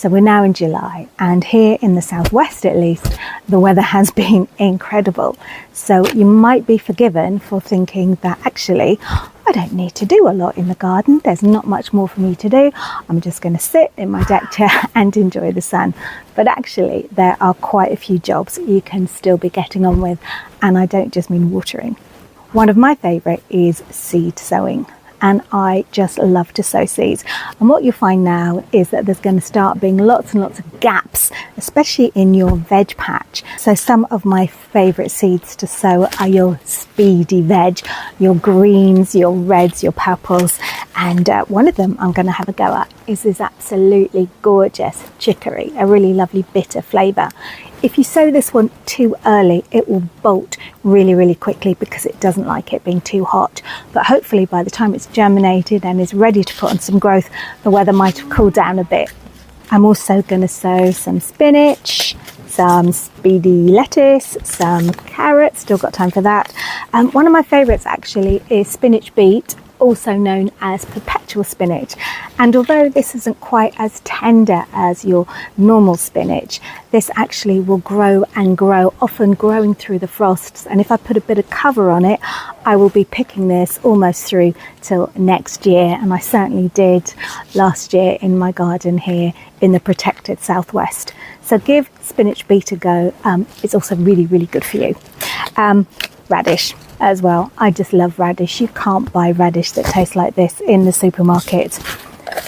So we're now in July, and here in the southwest at least, the weather has been incredible. So you might be forgiven for thinking that actually I don't need to do a lot in the garden. There's not much more for me to do. I'm just going to sit in my deck chair and enjoy the sun. But actually there are quite a few jobs you can still be getting on with, and I don't just mean watering. One of my favourite is seed sowing. And I just love to sow seeds. And what you'll find now is that there's going to start being lots and lots of gaps, especially in your veg patch. So some of my favourite seeds to sow are your speedy veg, your greens, your reds, your purples. And one of them I'm going to have a go at is this absolutely gorgeous chicory, a really lovely bitter flavour. If you sow this one too early, it will bolt really, really quickly because it doesn't like it being too hot. But hopefully by the time it's germinated and is ready to put on some growth, the weather might have cooled down a bit. I'm also going to sow some spinach, some speedy lettuce, some carrots, still got time for that. One of my favourites actually is spinach beet, also known as perpetual spinach. And although this isn't quite as tender as your normal spinach, this actually will grow and grow, often growing through the frosts. And if I put a bit of cover on it, I will be picking this almost through till next year. And I certainly did last year in my garden here in the protected southwest. So give spinach beet a go. It's also really, really good for you. Radish as well. I just love radish. You can't buy radish that tastes like this in the supermarket.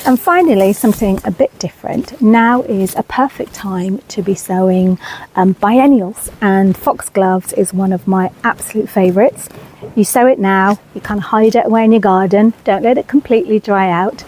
And finally, something a bit different. Now is a perfect time to be sowing biennials, and foxgloves is one of my absolute favourites. You sow it now, you kind of hide it away in your garden, don't let it completely dry out,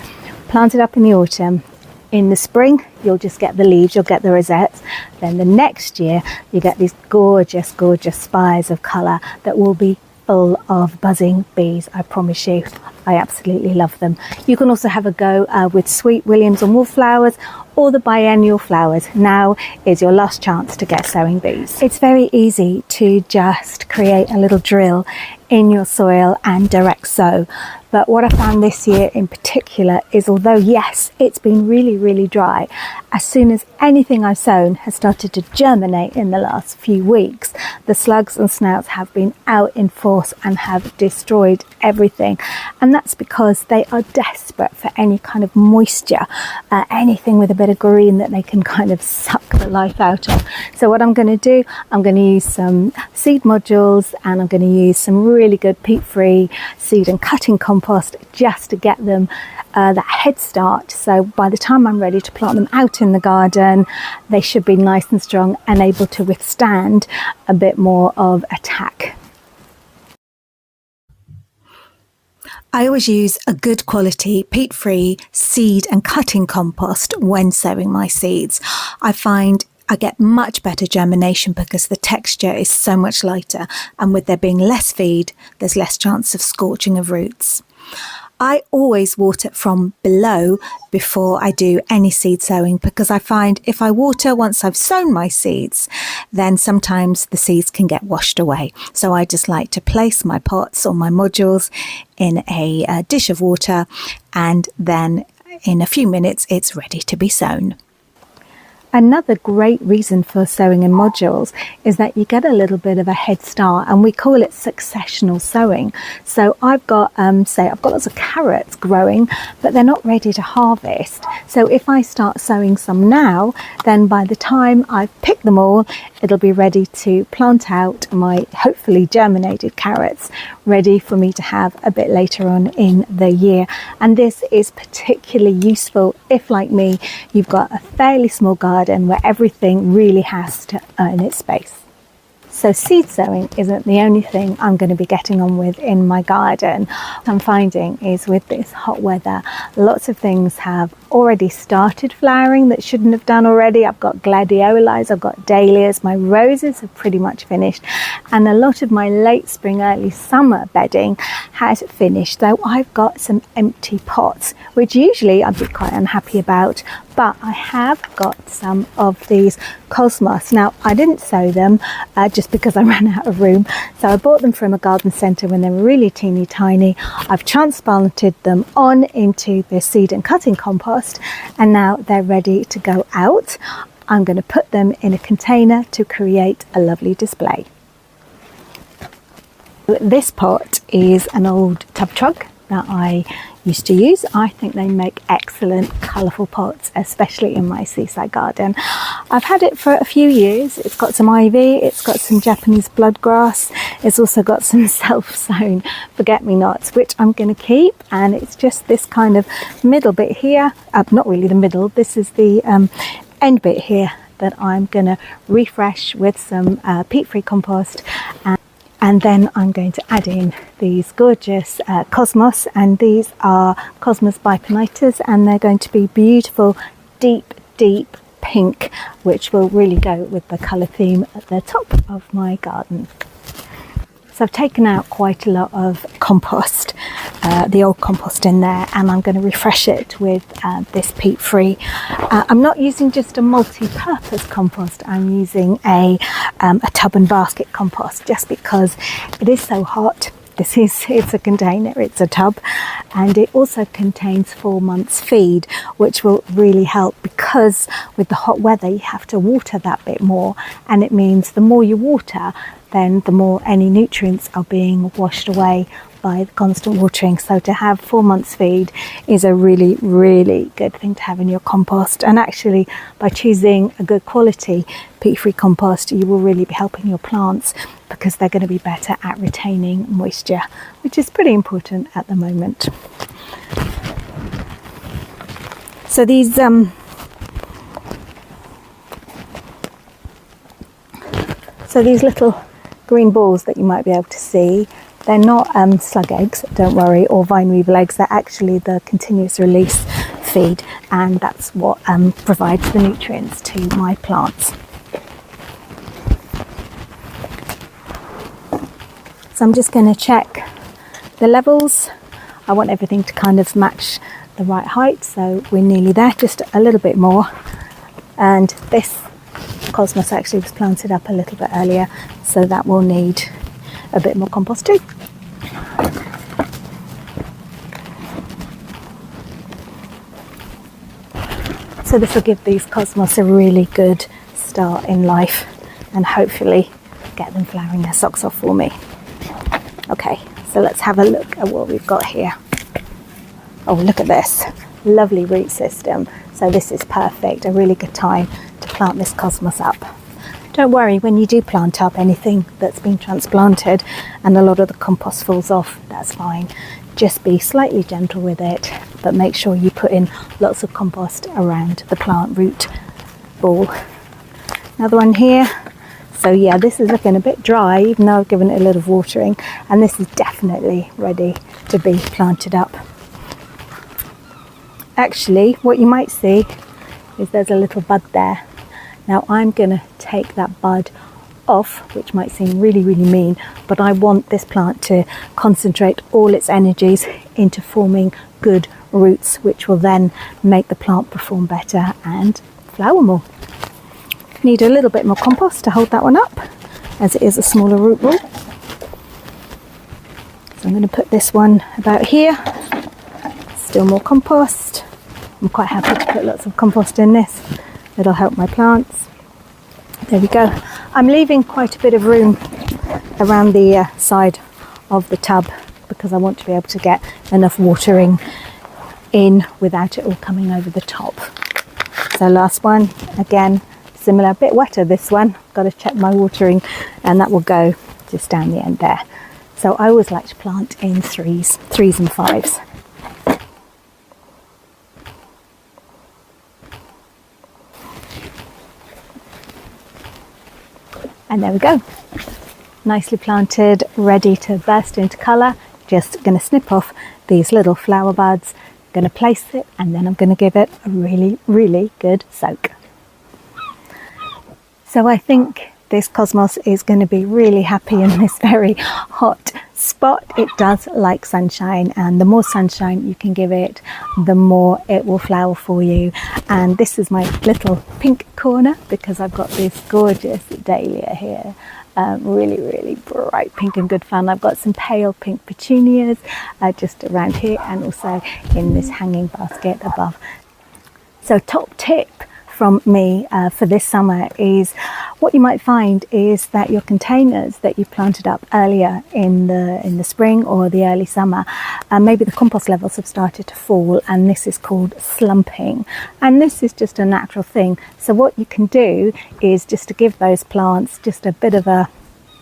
plant it up in the autumn. In the spring, you'll just get the leaves, you'll get the rosettes. Then the next year, you get these gorgeous, gorgeous spires of colour that will be full of buzzing bees, I promise you. I absolutely love them. You can also have a go with sweet williams and wallflowers or the biennial flowers. Now is your last chance to get sowing bees. It's very easy to just create a little drill in your soil and direct sow. But what I found this year in particular is, although yes, it's been really, really dry, as soon as anything I've sown has started to germinate in the last few weeks, the slugs and snouts have been out in force and have destroyed everything. And that's because they are desperate for any kind of moisture, anything with a bit of green that they can kind of suck the life out of. So what I'm going to do, I'm going to use some seed modules, and I'm going to use some really good peat-free seed and cutting compost just to get them that head start. So by the time I'm ready to plant them out in the garden, they should be nice and strong and able to withstand a bit more of attack. I always use a good quality peat-free seed and cutting compost when sowing my seeds. I find I get much better germination because the texture is so much lighter, and with there being less feed, there's less chance of scorching of roots. I always water from below before I do any seed sowing, because I find if I water once I've sown my seeds, then sometimes the seeds can get washed away. So I just like to place my pots or my modules in a dish of water, and then in a few minutes it's ready to be sown. Another great reason for sowing in modules is that you get a little bit of a head start, and we call it successional sowing. So I've got lots of carrots growing, but they're not ready to harvest. So if I start sowing some now, then by the time I've picked them all, it'll be ready to plant out my hopefully germinated carrots, ready for me to have a bit later on in the year. And this is particularly useful if, like me, you've got a fairly small garden where everything really has to earn its space. So seed sowing isn't the only thing I'm going to be getting on with in my garden. What I'm finding is with this hot weather, lots of things have already started flowering that shouldn't have done already. I've got gladiolis, I've got dahlias, my roses have pretty much finished, and a lot of my late spring, early summer bedding has finished, though I've got some empty pots, which usually I'd be quite unhappy about. but I have got some of these cosmos. Now, I didn't sow them just because I ran out of room, so I bought them from a garden centre when they were really teeny tiny. I've transplanted them on into the seed and cutting compost, and now they're ready to go out. I'm going to put them in a container to create a lovely display. This pot is an old tub truck that I used to use. I think they make excellent colourful pots, especially in my seaside garden. I've had it for a few years. It's got some ivy, it's got some Japanese bloodgrass, it's also got some self-sown forget-me-nots, which I'm going to keep, and it's just this kind of middle bit here, not really the middle, this is the end bit here that I'm going to refresh with some peat-free compost, and then I'm going to add in these gorgeous cosmos, and these are Cosmos bipinnitis, and they're going to be beautiful deep pink, which will really go with the colour theme at the top of my garden. So I've taken out quite a lot of compost, the old compost in there, and I'm going to refresh it with this peat-free. I'm not using just a multi-purpose compost, I'm using a tub and basket compost, just because it is so hot. It's a container, it's a tub, and it also contains 4 months feed, which will really help, because with the hot weather you have to water that bit more, and it means the more you water, then the more any nutrients are being washed away by the constant watering. So to have 4 months feed is a really good thing to have in your compost, and actually by choosing a good quality peat-free compost you will really be helping your plants, because they're going to be better at retaining moisture, which is pretty important at the moment. So these little green balls that you might be able to see, they're not slug eggs, don't worry, or vine weevil eggs. They're actually the continuous release feed, and that's what provides the nutrients to my plants. So I'm just going to check the levels. I want everything to kind of match the right height, so we're nearly there, just a little bit more. And this cosmos actually was planted up a little bit earlier, so that will need a bit more compost too. So this will give these cosmos a really good start in life, and hopefully get them flowering their socks off for me. Okay, so let's have a look at what we've got here. Oh, look at this lovely root system. So this is perfect, a really good time to plant this cosmos up. Don't worry, when you do plant up anything that's been transplanted and a lot of the compost falls off, that's fine. Just be slightly gentle with it, but make sure you put in lots of compost around the plant root ball. Another one here. So yeah, this is looking a bit dry, even though I've given it a little watering, and this is definitely ready to be planted up. Actually, what you might see is there's a little bud there. Now I'm going to take that bud off, which might seem really mean, but I want this plant to concentrate all its energies into forming good roots, which will then make the plant perform better and flower more. Need a little bit more compost to hold that one up, as it is a smaller root ball. So I'm going to put this one about here. Still more compost. I'm quite happy to put lots of compost in this. It'll help my plants. There we go. I'm leaving quite a bit of room around the side of the tub, because I want to be able to get enough watering in without it all coming over the top. So last one, again, similar, a bit wetter this one. Got to check my watering, and that will go just down the end there. So I always like to plant in threes and fives. And there we go, nicely planted, ready to burst into colour. Just going to snip off these little flower buds, going to place it, and then I'm going to give it a really good soak. So I think this cosmos is going to be really happy in this very hot spot. It does like sunshine, and the more sunshine you can give it, the more it will flower for you. And this is my little pink corner because I've got this gorgeous dahlia here. Really, really bright pink and good fun. I've got some pale pink petunias just around here, and also in this hanging basket above. So top tip from me for this summer is, what you might find is that your containers that you planted up earlier in the spring or the early summer, maybe the compost levels have started to fall, and this is called slumping, and this is just a natural thing. So what you can do is, just to give those plants just a bit of a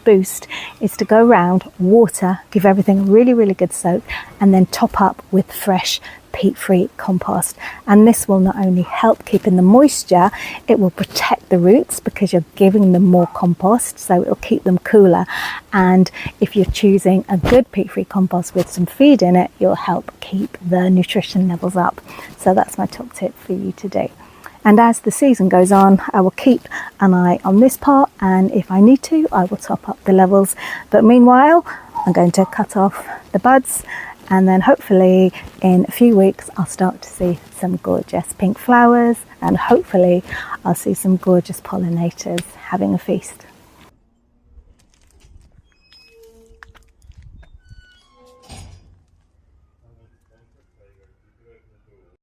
boost, is to go around, water, give everything a really, really good soak, and then top up with fresh peat-free compost. And this will not only help keep in the moisture, it will protect the roots because you're giving them more compost, so it'll keep them cooler. And if you're choosing a good peat-free compost with some feed in it, you'll help keep the nutrition levels up. So that's my top tip for you today. And as the season goes on, I will keep an eye on this part, and if I need to, I will top up the levels. But meanwhile, I'm going to cut off the buds, and then hopefully in a few weeks I'll start to see some gorgeous pink flowers, and hopefully I'll see some gorgeous pollinators having a feast.